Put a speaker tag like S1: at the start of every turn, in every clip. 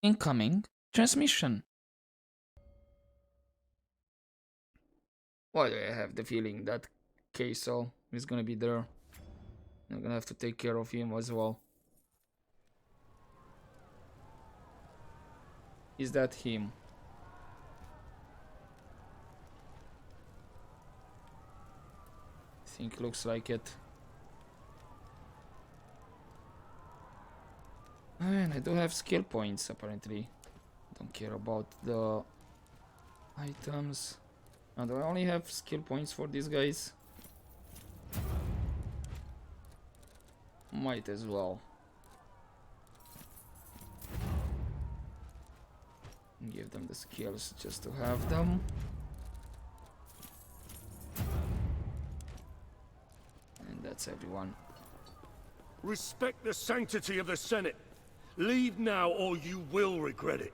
S1: Incoming transmission. Why do I have the feeling that Queso is gonna be there? I'm gonna have to take care of him as well. Is that him? I think looks like it. And I do have skill points apparently. Don't care about the items. And do I only have skill points for these guys? Might as well. Give them the skills just to have them. And that's everyone.
S2: Respect the sanctity of the Senate. Leave now or you will regret it.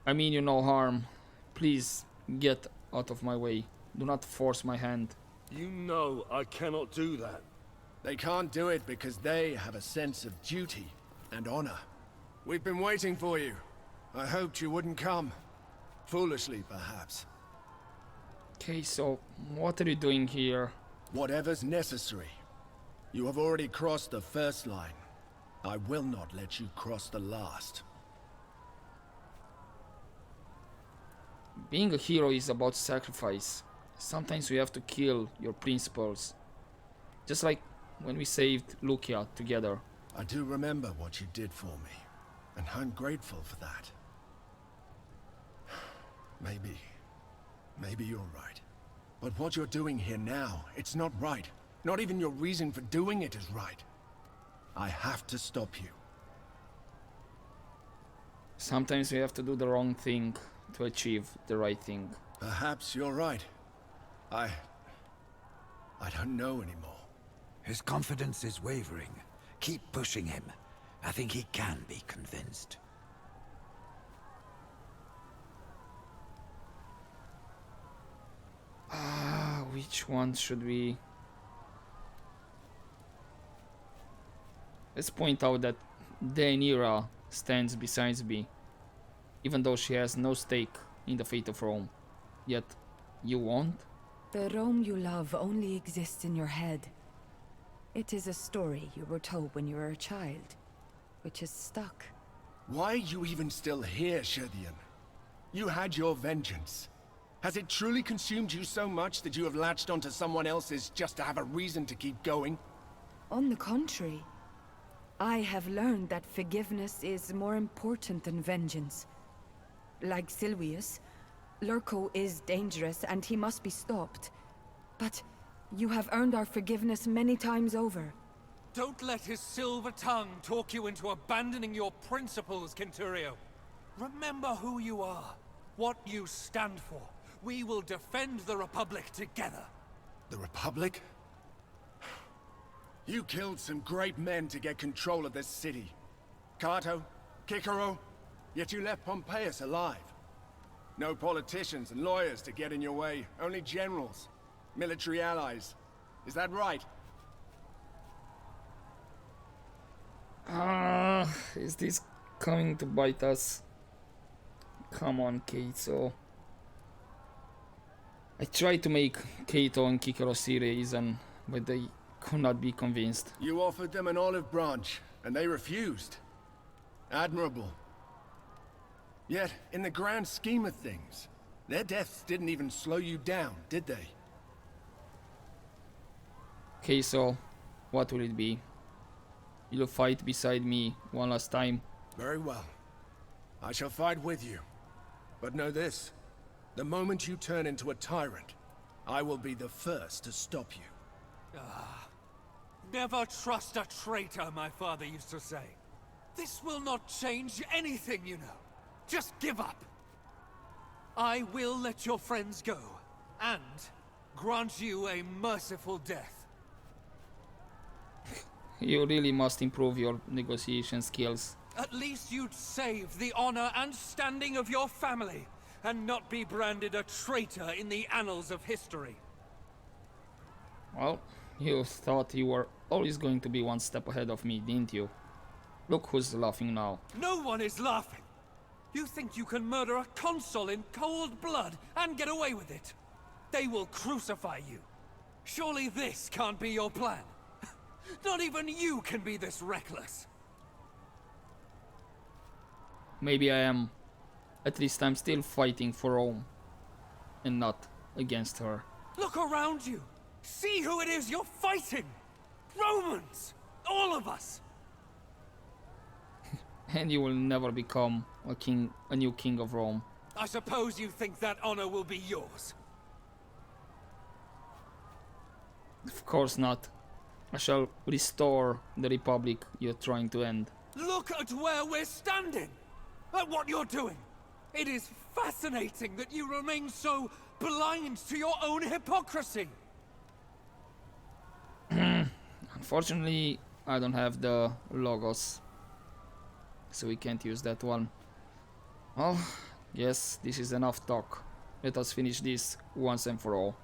S1: I mean you no harm. Please get out of my way. Do not force my hand.
S2: You know I cannot do that.
S3: They can't do it because they have a sense of duty and honor. We've been waiting for you. I hoped you wouldn't come. Foolishly, perhaps.
S1: Okay, so what are you doing here?
S3: Whatever's necessary. You have already crossed the first line. I will not let you cross the last.
S1: Being a hero is about sacrifice. Sometimes you have to kill your principles. Just like when we saved Lucia together.
S3: I do remember what you did for me, and I'm grateful for that. Maybe you're right. But what you're doing here now, it's not right. Not even your reason for doing it is right. I have to stop you.
S1: Sometimes we have to do the wrong thing to achieve the right thing.
S3: Perhaps you're right. I don't know anymore.
S4: His confidence is wavering. Keep pushing him. I think he can be convinced.
S1: Which one should we... Let's point out that Daenerys stands beside me, even though she has no stake in the fate of Rome. Yet, you won't?
S5: The Rome you love only exists in your head. It is a story you were told when you were a child, which is stuck.
S3: Why are you even still here, Shedian? You had your vengeance. Has it truly consumed you so much that you have latched onto someone else's just to have a reason to keep going?
S5: On the contrary, I have learned that forgiveness is more important than vengeance. Like Silvius, Lurko is dangerous and he must be stopped. But you have earned our forgiveness many times over.
S6: Don't let his silver tongue talk you into abandoning your principles, Centurio. Remember who you are, what you stand for. We will defend the Republic together.
S3: The Republic? You killed some great men to get control of this city. Cato, Cicero, yet you left Pompeius alive. No politicians and lawyers to get in your way, only generals, military allies. Is that right?
S1: Is this coming to bite us? Come on, Kato. I tried to make Kato and Kikero see reason, but they could not be convinced.
S3: You offered them an olive branch, and they refused. Admirable. Yet, in the grand scheme of things, their deaths didn't even slow you down, did they?
S1: Okay, so what will it be? You'll fight beside me one last time.
S3: Very well. I shall fight with you. But know this. The moment you turn into a tyrant, I will be the first to stop you.
S6: Never trust a traitor, my father used to say. This will not change anything, you know. Just give up. I will let your friends go, and grant you a merciful death.
S1: You really must improve your negotiation skills.
S6: At least you'd save the honor and standing of your family, and not be branded a traitor in the annals of history.
S1: Well, You thought you were always going to be one step ahead of me, didn't you? Look who's laughing now.
S6: No one is laughing. You think you can murder a consul in cold blood and get away with it? They will crucify you. Surely this can't be your plan. Not even you can be this reckless.
S1: Maybe I am. At least I'm still fighting for Rome. And not against her.
S6: Look around you. See who it is you're fighting. Romans. All of us.
S1: And you will never become a new king of Rome.
S6: I suppose you think that honor will be yours.
S1: Of course not. I shall restore the republic you're trying to end.
S6: Look at where we're standing. At what you're doing. It is fascinating that you remain so blind to your own hypocrisy.
S1: Unfortunately, I don't have the logos. So we can't use that one. Well, yes, this is enough talk. Let us finish this once and for all.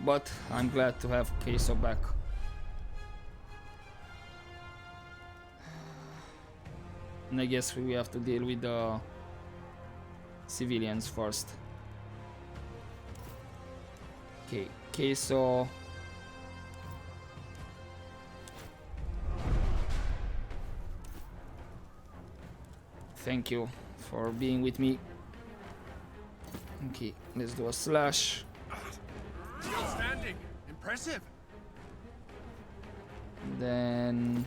S1: But I'm glad to have Queso back. And I guess we have to deal with the civilians first. Okay, Queso. Thank you for being with me. Okay, let's do a slash.
S3: Still standing. Impressive.
S1: Then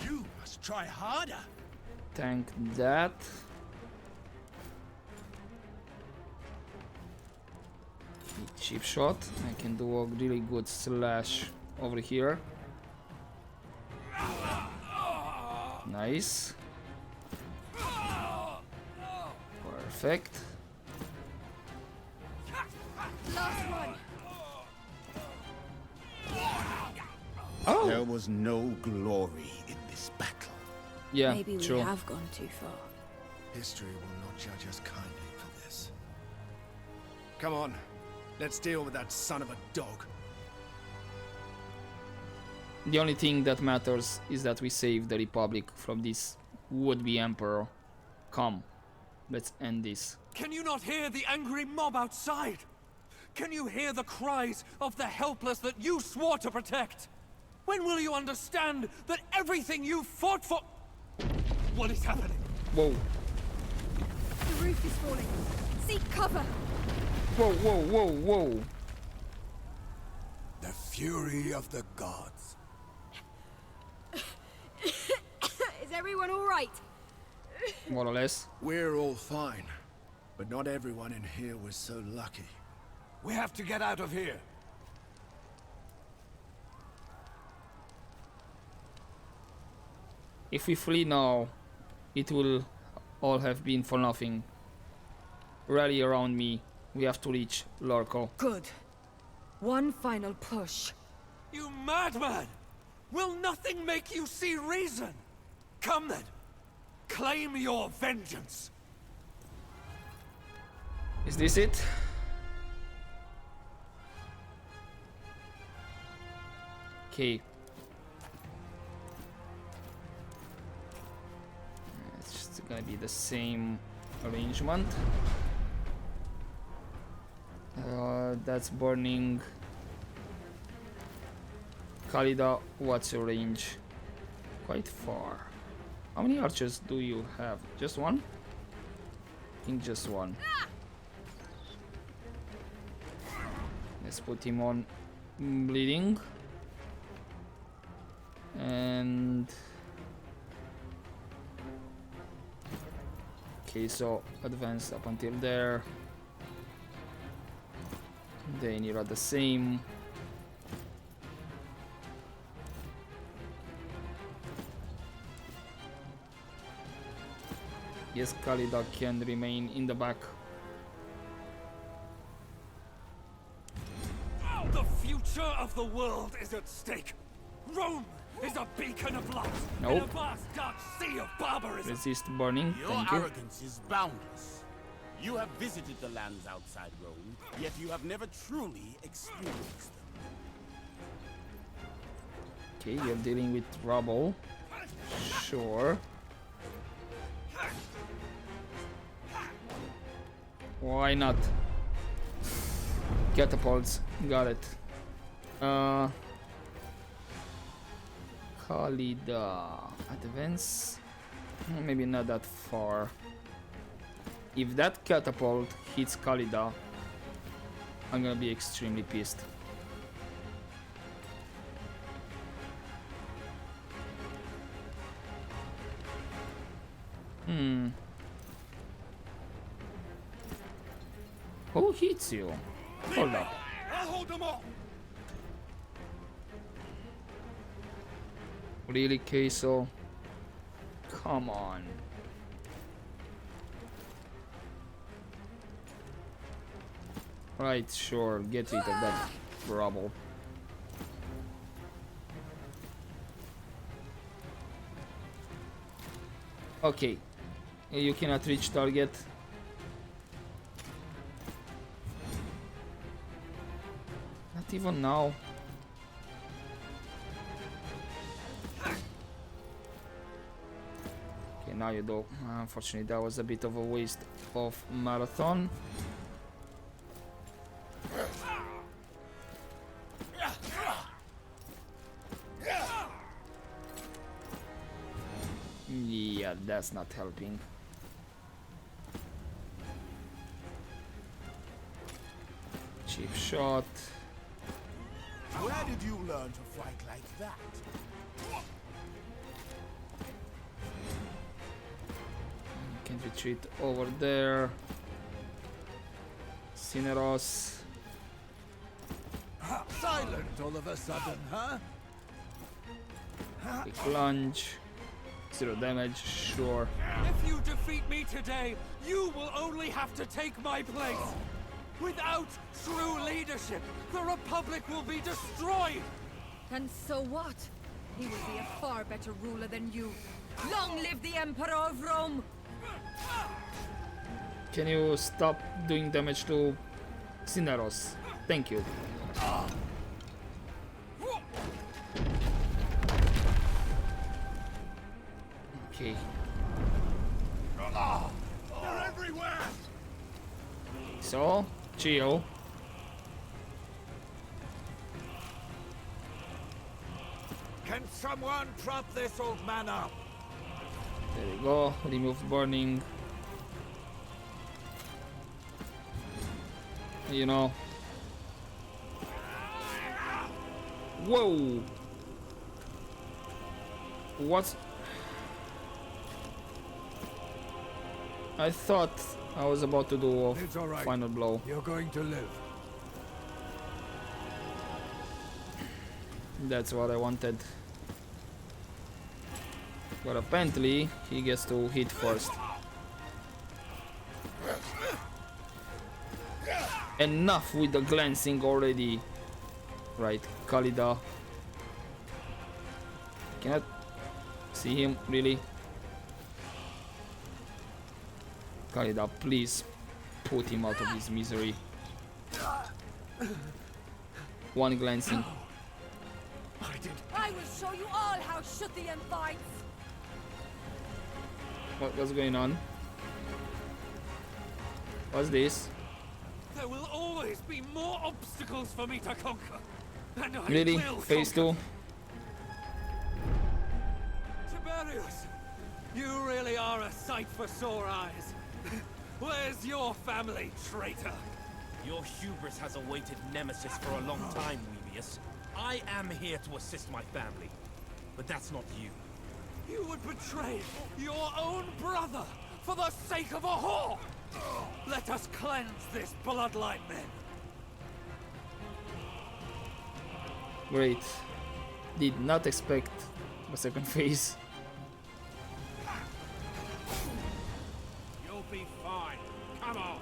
S3: You must try harder.
S1: tank that. Cheap shot. I can do a really good slash over here. Nice. Perfect. Oh!
S7: There was no glory in this battle.
S1: Yeah,
S8: Maybe we
S1: true.
S8: have gone too far.
S3: History will not judge us kindly for this. Come on. Let's deal with that son of a dog.
S1: The only thing that matters is that we save the Republic from this would-be emperor. Come, let's end this.
S6: Can you not hear the angry mob outside? Can you hear the cries of the helpless that you swore to protect? When will you understand that everything you fought for... What is happening?
S1: Whoa,
S8: The roof is falling. Seek cover.
S1: whoa, whoa, whoa, whoa.
S3: The fury of the gods.
S8: Is everyone all right?
S1: More or less.
S3: We're all fine. But not everyone in here was so lucky.
S6: We have to get out of here.
S1: If we flee now, it will all have been for nothing. Rally around me. We have to reach Lurko.
S5: Good. One final push.
S6: You madman! Will nothing make you see reason? Come then. Claim your vengeance.
S1: Is this it? Okay. It's just gonna be the same arrangement. That's burning. Khalida, what's your range? Quite far. How many archers do you have? Just one? I think just one. Let's put him on bleeding. And okay, so advance up until there. Then you're at the same. Yes, Khalida can remain in the back.
S6: The future of the world is at stake. Rome is a beacon of light in a
S1: Nope.
S6: vast dark sea of barbarism.
S1: Resist burning.
S7: Your
S1: Thank you.
S7: arrogance is boundless. You have visited the lands outside Rome, yet you have never truly experienced them.
S1: Okay, you're dealing with rubble. Sure. Why not? Catapults. Got it. Khalida. Advance. Maybe not that far. If that catapult hits Khalida, I'm gonna be extremely pissed. Who hits you? Hold up.
S3: I'll hold them off.
S1: Really, Queso? Come on. Right, sure. Get rid of that rubble. Okay. You cannot reach target. Not even now. Okay, now you do. Unfortunately, that was a bit of a waste of marathon. Yeah, that's not helping. Cheap shot.
S7: Where did you learn to fight like that?
S1: Can retreat over there. Cineros.
S7: Silent all of a sudden, huh?
S1: Quick lunge. 0 damage, sure.
S6: If you defeat me today, you will only have to take my place. Without true leadership, the Republic will be destroyed.
S8: And so what? He will be a far better ruler than you. Long live the Emperor of Rome!
S1: Can you stop doing damage to Cineros? Thank you. Okay.
S3: They're everywhere.
S1: So, chill.
S7: Can someone prop this old man up?
S1: There we go. Remove burning. You know. Whoa! What? I thought I was about to do a
S4: It's all right.
S1: final blow.
S4: You're going to live.
S1: That's what I wanted. But apparently, he gets to hit first. Enough with the glancing already. Right, Khalida. Cannot see him, really. Khalida, please put him out of his misery. One glancing.
S8: I will show you all how Shuthian fights!
S1: What's going on? What's this?
S6: There will always be more obstacles for me to conquer. And I
S1: Really?
S6: will
S1: Phase
S6: conquer.
S1: 2?
S6: Tiberius, you really are a sight for sore eyes. Where's your family, traitor?
S9: Your hubris has awaited Nemesis for a long time, Weebius. I am here to assist my family, but that's not you.
S6: You would betray your own brother for the sake of a whore! Let us cleanse this bloodline, then.
S1: Great. Did not expect a second phase.
S7: You'll be fine. Come on.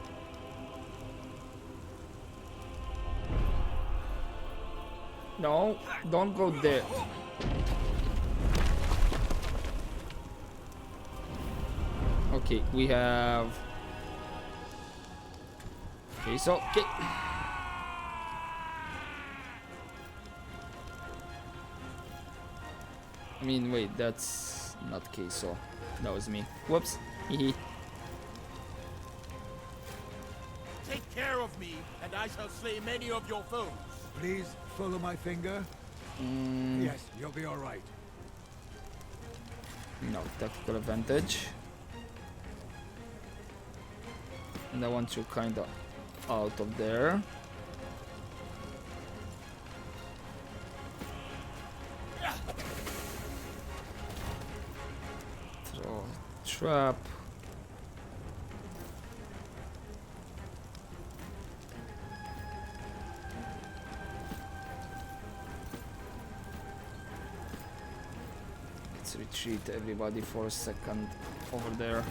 S1: No, don't go there. Okay, we have. Okay, so okay. I mean, wait, that's not Queso. That was me. Whoops. Hehe.
S7: Take care of me, and I shall slay many of your foes.
S4: Please follow my finger. Yes, you'll be all right.
S1: No, tactical advantage. And I want you kinda out of there. Throw a trap. Let's retreat everybody for a second over there.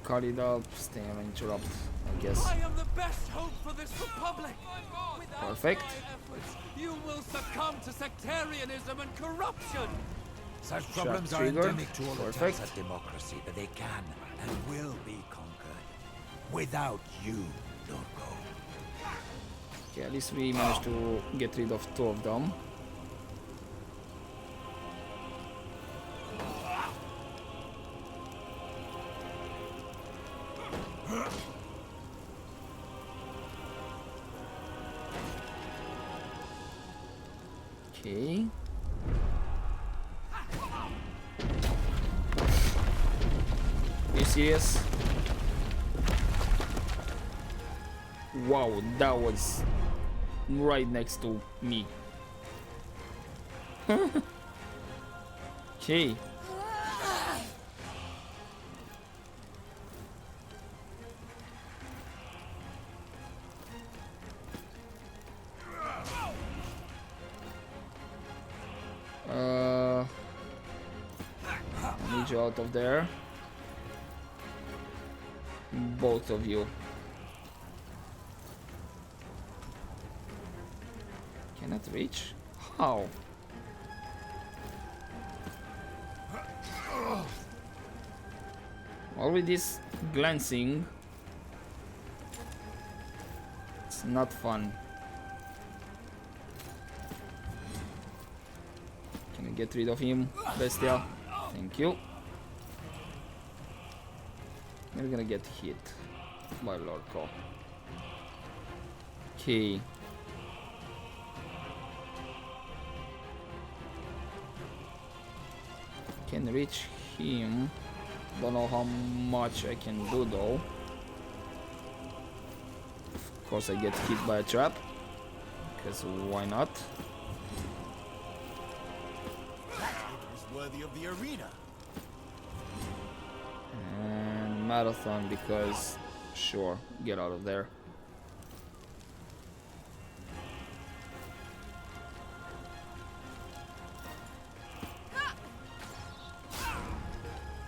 S1: Cut it up, stay and interrupt, I guess.
S6: I am the best hope for this republic. Without
S1: Perfect.
S6: my efforts, you will succumb to sectarianism and corruption.
S4: Such
S1: Trap
S4: problems are
S1: triggered.
S4: endemic to all
S1: Perfect.
S4: attempts at democracy, but they can and will be conquered. Without you, Lurko.
S1: Okay, at least we managed to get rid of 2 of them. Okay. Are you serious? Wow, that was right next to me. Okay. I need you out of there. Both of you. Cannot reach? How? All with this glancing. It's not fun. Can I get rid of him, Bestia? Thank you. We're gonna get hit by Lurko. Okay. Can reach him. Don't know how much I can do though. Of course I get hit by a trap. Because why not?
S7: Is worthy of the arena.
S1: And marathon because sure, get out of there.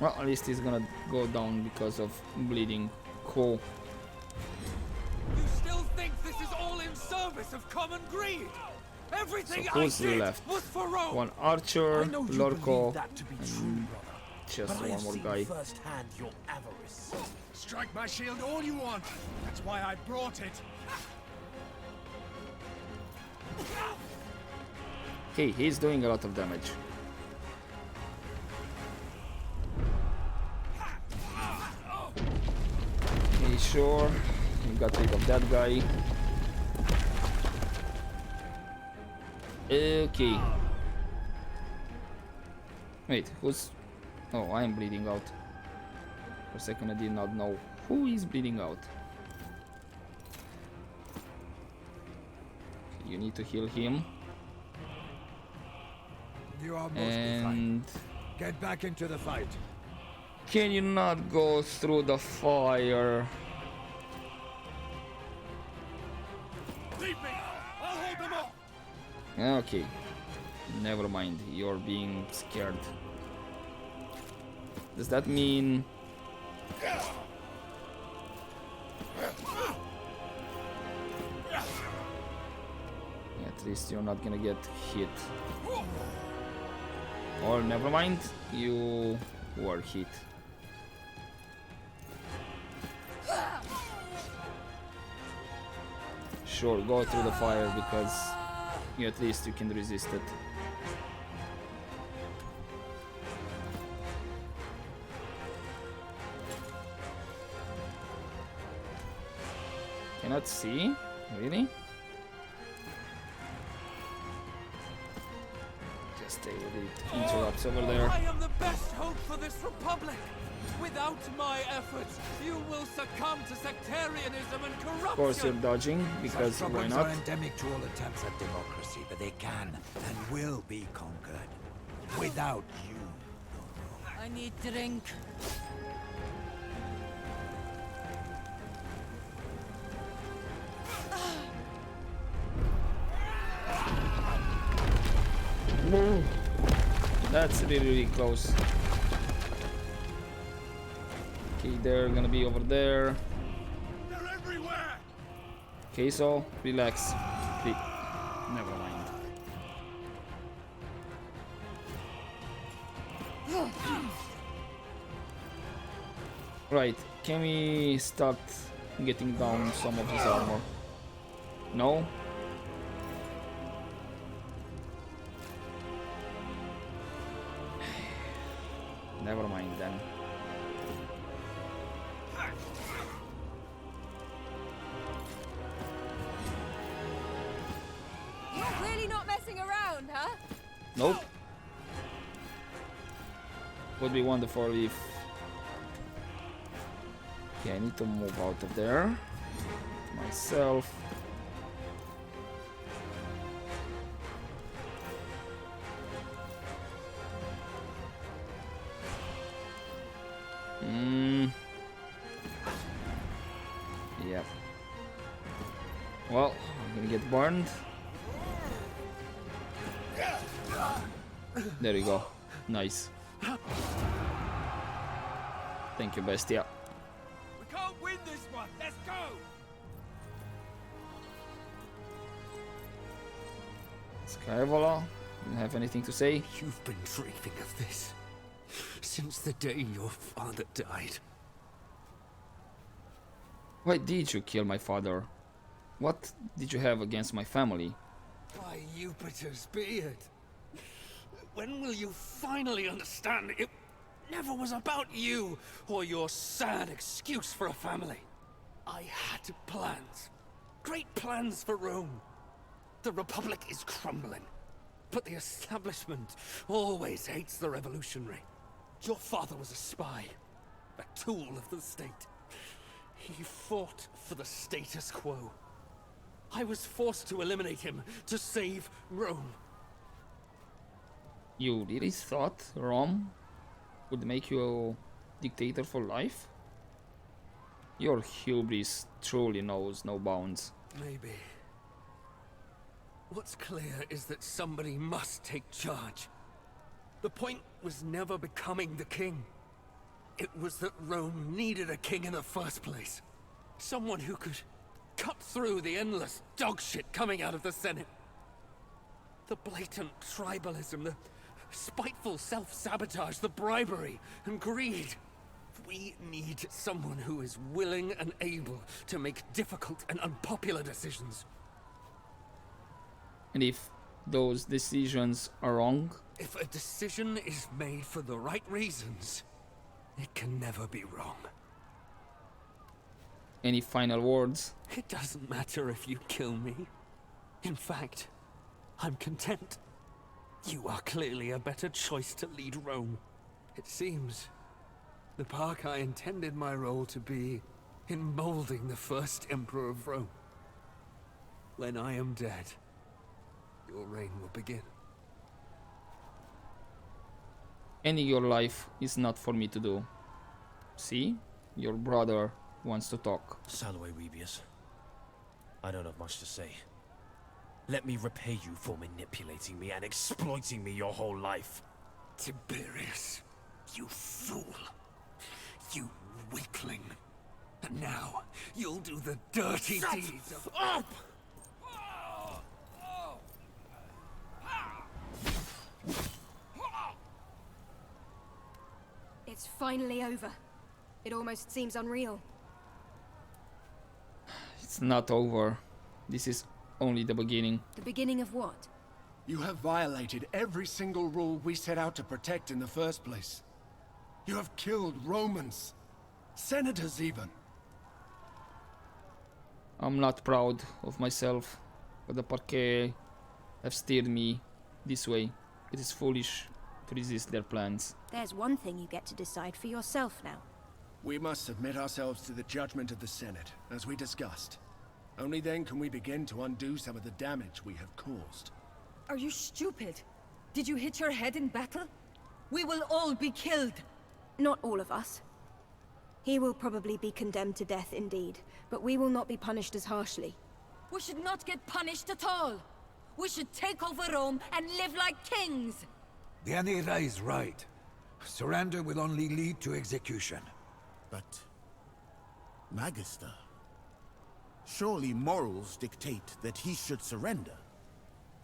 S1: Well, at least he's gonna go down because of bleeding. Cool.
S6: You still think this is all in service of common greed? Everything
S1: So who's
S6: I did
S1: left?
S6: was for Rome.
S1: One archer,
S9: I know you
S1: Lurko,
S9: believe that to be true,
S1: and
S9: brother.
S1: just
S9: But I
S1: one
S9: have
S1: more
S9: seen
S1: guy.
S9: firsthand your avarice.
S3: Strike my shield all you want. That's why I brought it.
S1: Okay, he's doing a lot of damage. Okay, sure. You got rid of that guy. Okay. Wait, who's... Oh, I am bleeding out. For a second I did not know who is bleeding out. You need to heal him.
S4: You are mostly fine.
S1: And...
S4: Get back into the fight.
S1: Can you not go through the fire?
S3: Leave me. I'll hold them off.
S1: Okay. Never mind, you're being scared. Does that mean... At least you're not gonna get hit. Or never mind, you were hit. Sure, go through the fire because at least you can resist it. Cannot see? Really? Just stay with it. Interrupts over there.
S6: I am the best hope for this republic. Without my efforts, you will succumb to sectarianism and corruption.
S1: Of course you're dodging, because
S4: Such
S1: why
S4: problems
S1: not?
S4: are endemic to all attempts at democracy, but they can and will be conquered. Without you.
S8: I need drink.
S1: That's really, really close. Okay, they're gonna be over there.
S2: They're everywhere!
S1: Okay, so relax. Never mind. Right, can we start getting down some of this armor? No? Never mind then.
S8: You're really not messing around, huh?
S1: Nope. Would be wonderful if... Okay, I need to move out of there. Myself. Yep. Well, I'm gonna get burned. There you go. Nice. Thank you, Bestia.
S6: We can't win this one. Let's go.
S1: Skyvola, you have anything to say?
S10: You've been dreaming of this since the day your father died.
S1: Why did you kill my father? What did you have against my family?
S6: By Jupiter's beard. When will you finally understand it never was about you or your sad excuse for a family? I had plans. Great plans for Rome. The Republic is crumbling, but the establishment always hates the revolutionary. Your father was a spy, a tool of the state. He fought for the status quo. I was forced to eliminate him to save Rome.
S1: You really thought Rome would make you a dictator for life? Your hubris truly knows no bounds.
S6: Maybe. What's clear is that somebody must take charge. The point was never becoming the king. It was that Rome needed a king in the first place. Someone who could cut through the endless dogshit coming out of the Senate. The blatant tribalism, the spiteful self-sabotage, the bribery and greed. We need someone who is willing and able to make difficult and unpopular decisions.
S1: And if those decisions are wrong?
S6: If a decision is made for the right reasons, it can never be wrong.
S1: Any final words?
S6: It doesn't matter if you kill me. In fact, I'm content. You are clearly a better choice to lead Rome. It seems the path I intended my role to be in molding the first emperor of Rome. When I am dead, your reign will begin.
S1: Ending your life is not for me to do. See? Your brother wants to talk.
S9: Salve, Weebius. I don't have much to say. Let me repay you for manipulating me and exploiting me your whole life.
S6: Tiberius, you fool. You weakling. And now, you'll do the dirty deeds of...
S9: Up!
S8: It's finally over. It almost seems unreal.
S1: It's not over. This is only the beginning.
S8: The beginning of what?
S3: You have violated every single rule we set out to protect in the first place. You have killed Romans. Senators even.
S1: I'm not proud of myself, but the Parquet have steered me this way. It is foolish to resist their plans.
S11: There's one thing you get to decide for yourself now.
S3: We must submit ourselves to the judgment of the Senate, as we discussed. Only then can we begin to undo some of the damage we have caused.
S5: Are you stupid? Did you hit your head in battle? We will all be killed.
S11: Not all of us. He will probably be condemned to death indeed, but we will not be punished as harshly.
S8: We should not get punished at all. We should take over Rome and live like kings.
S4: The Anira is right. Surrender will only lead to execution.
S7: But... Magister... Surely morals dictate that he should surrender.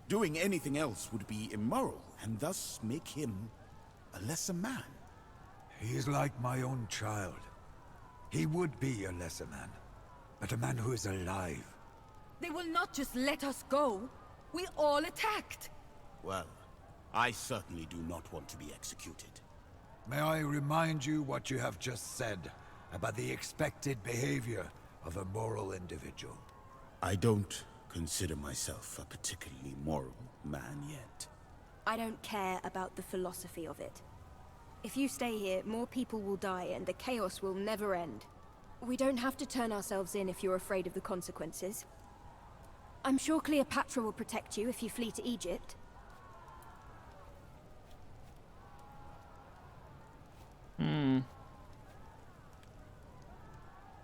S7: Doing anything else would be immoral, and thus make him a lesser man.
S4: He is like my own child. He would be a lesser man, but a man who is alive.
S8: They will not just let us go. We all attacked.
S7: Well, I certainly do not want to be executed.
S4: May I remind you what you have just said about the expected behavior of a moral individual?
S7: I don't consider myself a particularly moral man yet.
S11: I don't care about the philosophy of it. If you stay here, more people will die and the chaos will never end. We don't have to turn ourselves in if you're afraid of the consequences. I'm sure Cleopatra will protect you if you flee to Egypt.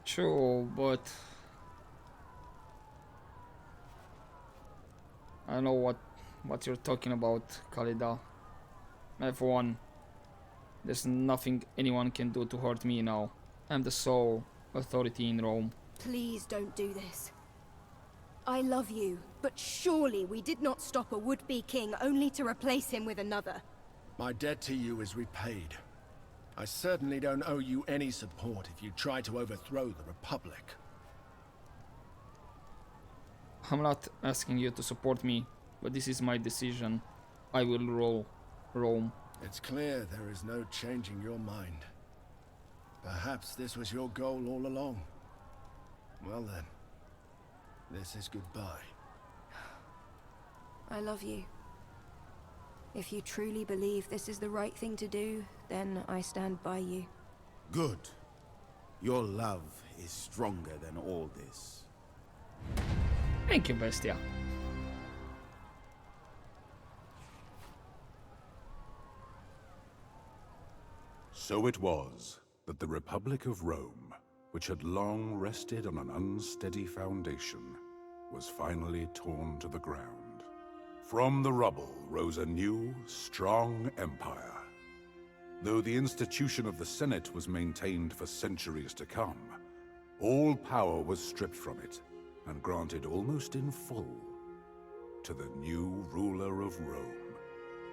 S1: True, but I don't know what you're talking about, Khalida. F1. There's nothing anyone can do to hurt me now. I'm the sole authority in Rome.
S11: Please don't do this. I love you, but surely we did not stop a would-be king only to replace him with another.
S3: My debt to you is repaid. I certainly don't owe you any support if you try to overthrow the Republic.
S1: I'm not asking you to support me, but this is my decision. I will rule Rome.
S3: It's clear there is no changing your mind. Perhaps this was your goal all along. Well then, this is goodbye.
S11: I love you. If you truly believe this is the right thing to do, then I stand by you.
S7: Good. Your love is stronger than all this.
S1: Thank you, Bestia.
S12: So it was that the Republic of Rome, which had long rested on an unsteady foundation, was finally torn to the ground. From the rubble rose a new, strong empire. Though the institution of the Senate was maintained for centuries to come, all power was stripped from it and granted almost in full to the new ruler of Rome.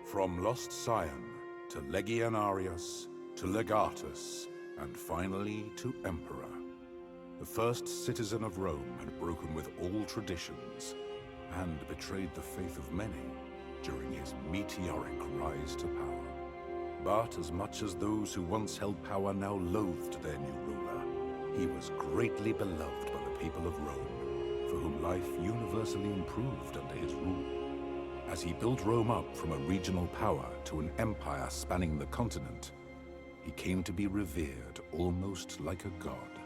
S12: From lost Scion to Legionarius to Legatus and finally to Emperor, the first citizen of Rome had broken with all traditions and betrayed the faith of many during his meteoric rise to power. But as much as those who once held power now loathed their new ruler, he was greatly beloved by the people of Rome, for whom life universally improved under his rule. As he built Rome up from a regional power to an empire spanning the continent, he came to be revered almost like a god.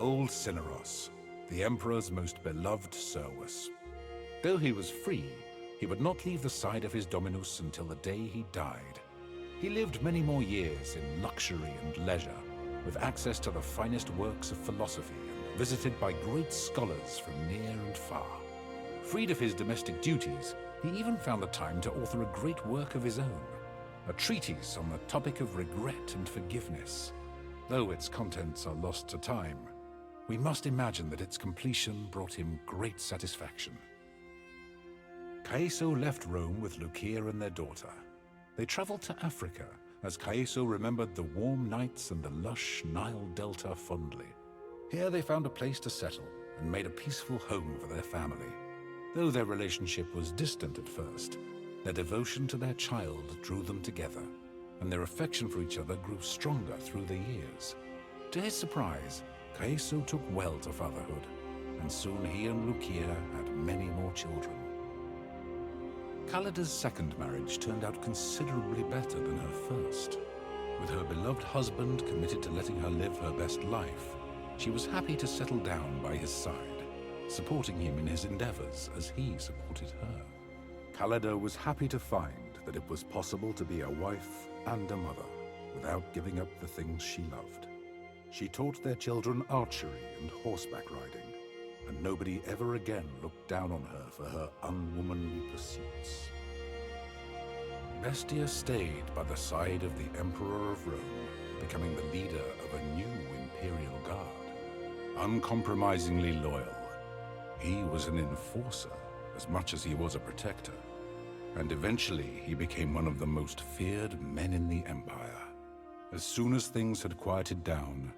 S12: Old Cineros, the Emperor's most beloved Servus. Though he was free, he would not leave the side of his dominus until the day he died. He lived many more years in luxury and leisure, with access to the finest works of philosophy and visited by great scholars from near and far. Freed of his domestic duties, he even found the time to author a great work of his own, a treatise on the topic of regret and forgiveness. Though its contents are lost to time, we must imagine that its completion brought him great satisfaction. Caeso left Rome with Lucia and their daughter. They traveled to Africa, as Caeso remembered the warm nights and the lush Nile delta fondly. Here they found a place to settle, and made a peaceful home for their family. Though their relationship was distant at first, their devotion to their child drew them together, and their affection for each other grew stronger through the years. To his surprise, Caeso took well to fatherhood, and soon he and Lucia had many more children. Callida's second marriage turned out considerably better than her first. With her beloved husband committed to letting her live her best life, she was happy to settle down by his side, supporting him in his endeavors as he supported her. Callida was happy to find that it was possible to be a wife and a mother without giving up the things she loved. She taught their children archery and horseback riding, and nobody ever again looked down on her for her unwomanly pursuits. Bestia stayed by the side of the Emperor of Rome, becoming the leader of a new imperial guard. Uncompromisingly loyal, he was an enforcer as much as he was a protector, and eventually he became one of the most feared men in the Empire. As soon as things had quieted down,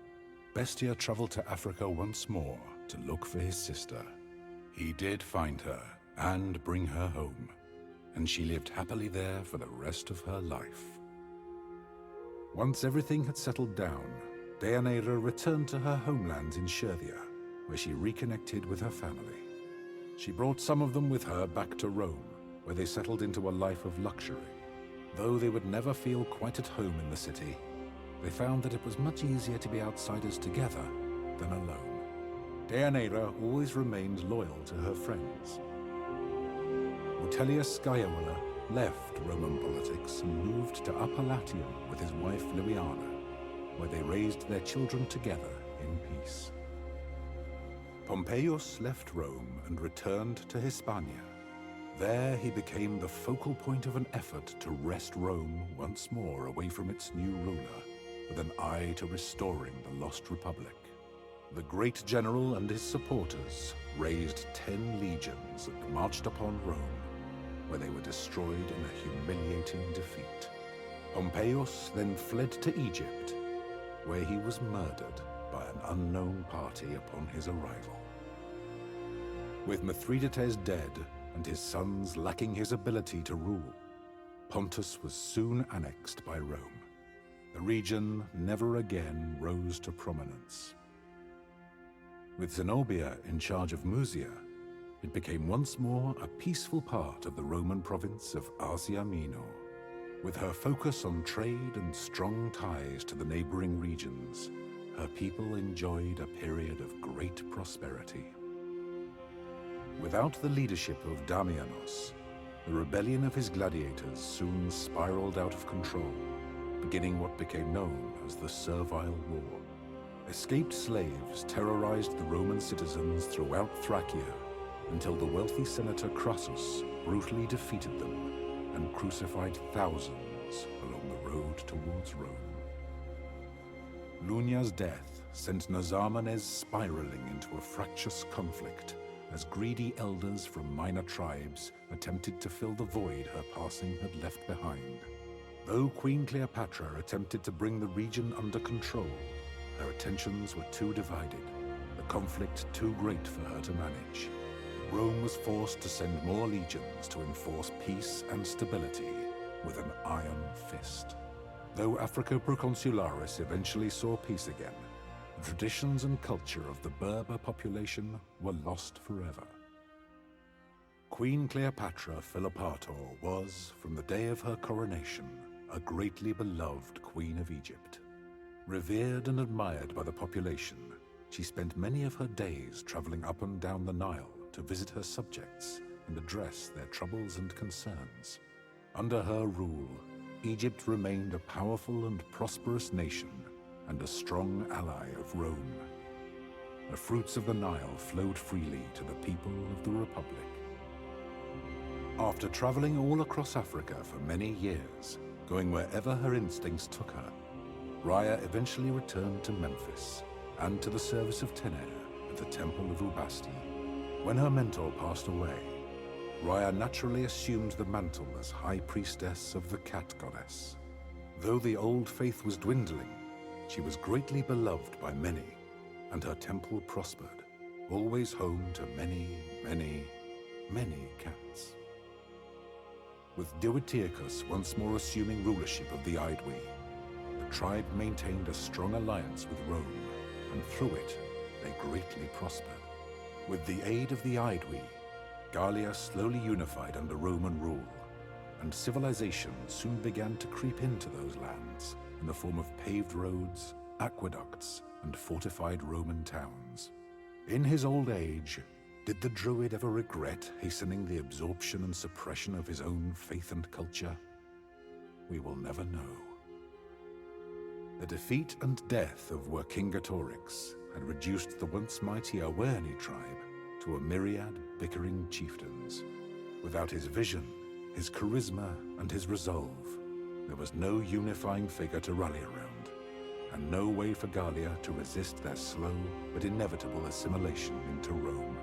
S12: Bestia traveled to Africa once more to look for his sister. He did find her and bring her home, and she lived happily there for the rest of her life. Once everything had settled down, Deianira returned to her homeland in Scythia, where she reconnected with her family. She brought some of them with her back to Rome, where they settled into a life of luxury. Though they would never feel quite at home in the city, they found that it was much easier to be outsiders together than alone. Deianira always remained loyal to her friends. Vitellius Scaevola left Roman politics and moved to Upper Latium with his wife Louiana, where they raised their children together in peace. Pompeius left Rome and returned to Hispania. There he became the focal point of an effort to wrest Rome once more away from its new ruler, with an eye to restoring the lost republic. The great general and his supporters raised 10 legions and marched upon Rome, where they were destroyed in a humiliating defeat. Pompeius then fled to Egypt, where he was murdered by an unknown party upon his arrival. With Mithridates dead and his sons lacking his ability to rule, Pontus was soon annexed by Rome. The region never again rose to prominence. With Zenobia in charge of Musia, it became once more a peaceful part of the Roman province of Asia Minor. With her focus on trade and strong ties to the neighboring regions, her people enjoyed a period of great prosperity. Without the leadership of Damianos, the rebellion of his gladiators soon spiraled out of control, beginning what became known as the Servile War. Escaped slaves terrorized the Roman citizens throughout Thracia until the wealthy senator Crassus brutally defeated them and crucified thousands along the road towards Rome. Lunia's death sent Nazarmanes spiraling into a fractious conflict as greedy elders from minor tribes attempted to fill the void her passing had left behind. Though Queen Cleopatra attempted to bring the region under control, her attentions were too divided, the conflict too great for her to manage. Rome was forced to send more legions to enforce peace and stability with an iron fist. Though Africa Proconsularis eventually saw peace again, the traditions and culture of the Berber population were lost forever. Queen Cleopatra Philopator was, from the day of her coronation, a greatly beloved Queen of Egypt. Revered and admired by the population, she spent many of her days traveling up and down the Nile to visit her subjects and address their troubles and concerns. Under her rule, Egypt remained a powerful and prosperous nation and a strong ally of Rome. The fruits of the Nile flowed freely to the people of the Republic. After traveling all across Africa for many years, going wherever her instincts took her, Raya eventually returned to Memphis and to the service of Tener at the Temple of Ubasti. When her mentor passed away, Raya naturally assumed the mantle as High Priestess of the Cat Goddess. Though the old faith was dwindling, she was greatly beloved by many, and her temple prospered, always home to many, many, many cats. With Duatiacus once more assuming rulership of the Aedui, the tribe maintained a strong alliance with Rome, and through it, they greatly prospered. With the aid of the Aedui, Gallia slowly unified under Roman rule, and civilization soon began to creep into those lands in the form of paved roads, aqueducts, and fortified Roman towns. In his old age, did the Druid ever regret hastening the absorption and suppression of his own faith and culture? We will never know. The defeat and death of Vercingetorix had reduced the once mighty Awerni tribe to a myriad bickering chieftains. Without his vision, his charisma, and his resolve, there was no unifying figure to rally around, and no way for Gallia to resist their slow but inevitable assimilation into Rome.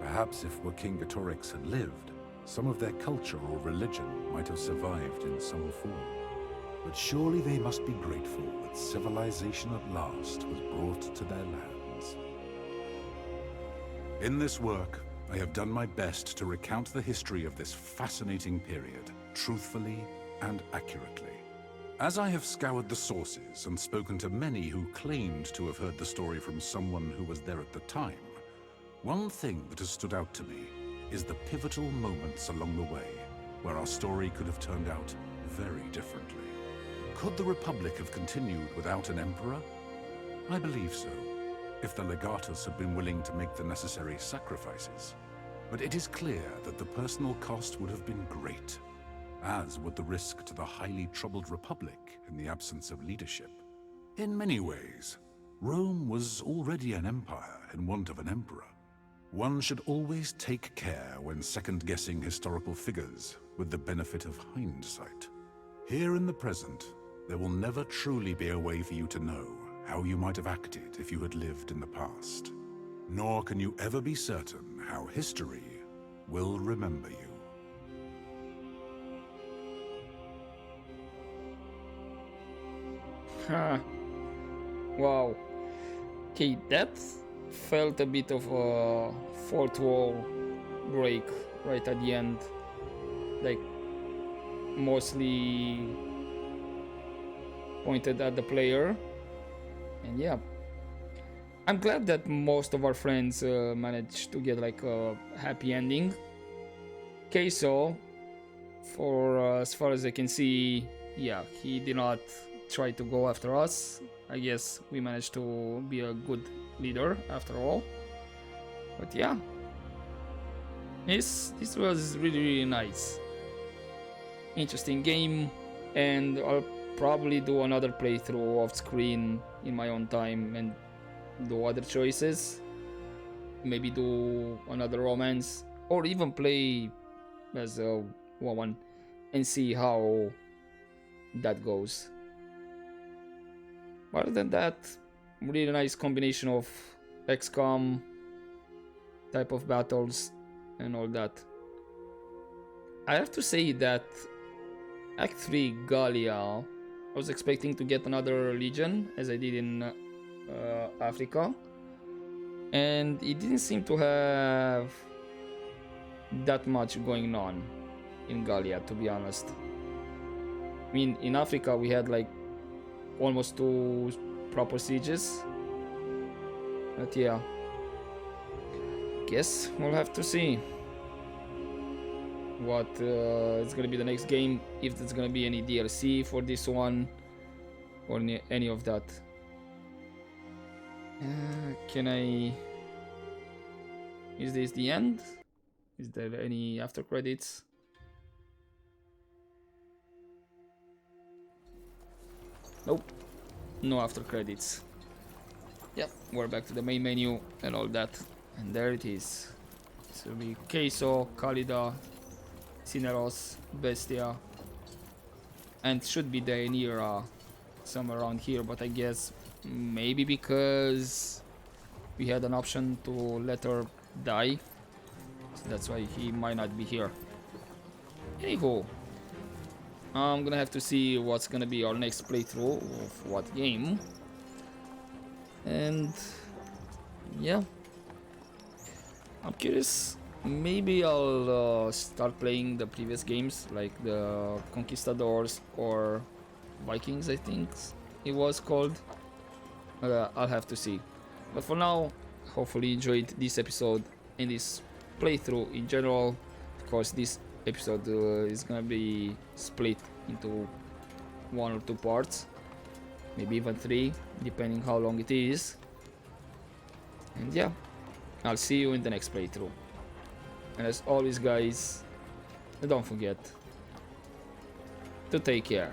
S12: Perhaps if Vercingetorix had lived, some of their culture or religion might have survived in some form. But surely they must be grateful that civilization at last was brought to their lands. In this work, I have done my best to recount the history of this fascinating period, truthfully and accurately. As I have scoured the sources and spoken to many who claimed to have heard the story from someone who was there at the time, one thing that has stood out to me is the pivotal moments along the way where our story could have turned out very differently. Could the Republic have continued without an emperor? I believe so, if the legatus had been willing to make the necessary sacrifices. But it is clear that the personal cost would have been great, as would the risk to the highly troubled Republic in the absence of leadership. In many ways, Rome was already an empire in want of an emperor. One should always take care when second-guessing historical figures with the benefit of hindsight. Here in the present, there will never truly be a way for you to know how you might have acted if you had lived in the past. Nor can you ever be certain how history will remember you.
S1: Wow. Okay, that felt a bit of a fourth wall break right at the end. Like, mostly pointed at the player. And yeah, I'm glad that most of our friends managed to get like a happy ending. Queso, for as far as I can see, yeah, he did not try to go after us. I guess we managed to be a good leader after all. But yeah, this was really nice. Interesting game, and I'll probably do another playthrough off screen in my own time and do other choices. Maybe do another romance, or even play as a woman and see how that goes. Other than that, really nice combination of XCOM type of battles and all that. I have to say that Act 3 Gallia, I was expecting to get another legion as I did in Africa, and it didn't seem to have that much going on in Gallia, to be honest. I mean, in Africa we had like almost 2 proper sieges, but yeah, guess we'll have to see what is gonna be the next game, if there's gonna be any DLC for this one or any of that. Can I... Is this the end? Is there any after credits? Nope, no after credits. Yep, we're back to the main menu and all that, and there it is. So we Queso, Khalida, Cineros, Bestia, and should be Deianira somewhere around here, but I guess maybe because we had an option to let her die, so that's why he might not be here. Anywho, I'm gonna have to see what's gonna be our next playthrough of what game, and yeah, I'm curious. Maybe I'll start playing the previous games, like the Conquistadors or Vikings, I think it was called. I'll have to see. But for now, hopefully you enjoyed this episode and this playthrough in general. Of course, this episode is gonna be split into 1 or 2 parts, maybe even 3, depending how long it is. And yeah, I'll see you in the next playthrough. And as always, guys, don't forget to take care.